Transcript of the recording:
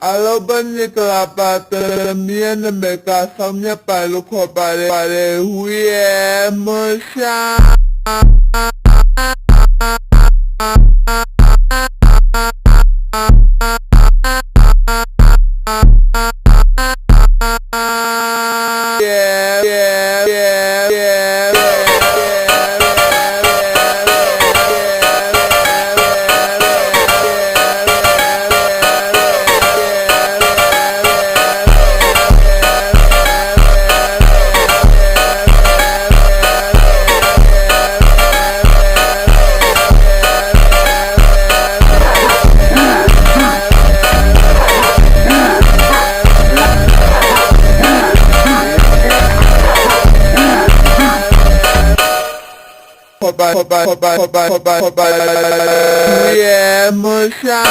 Alobani kelapa mian mereka samnya palu kopare huye musya. Yeah, musha.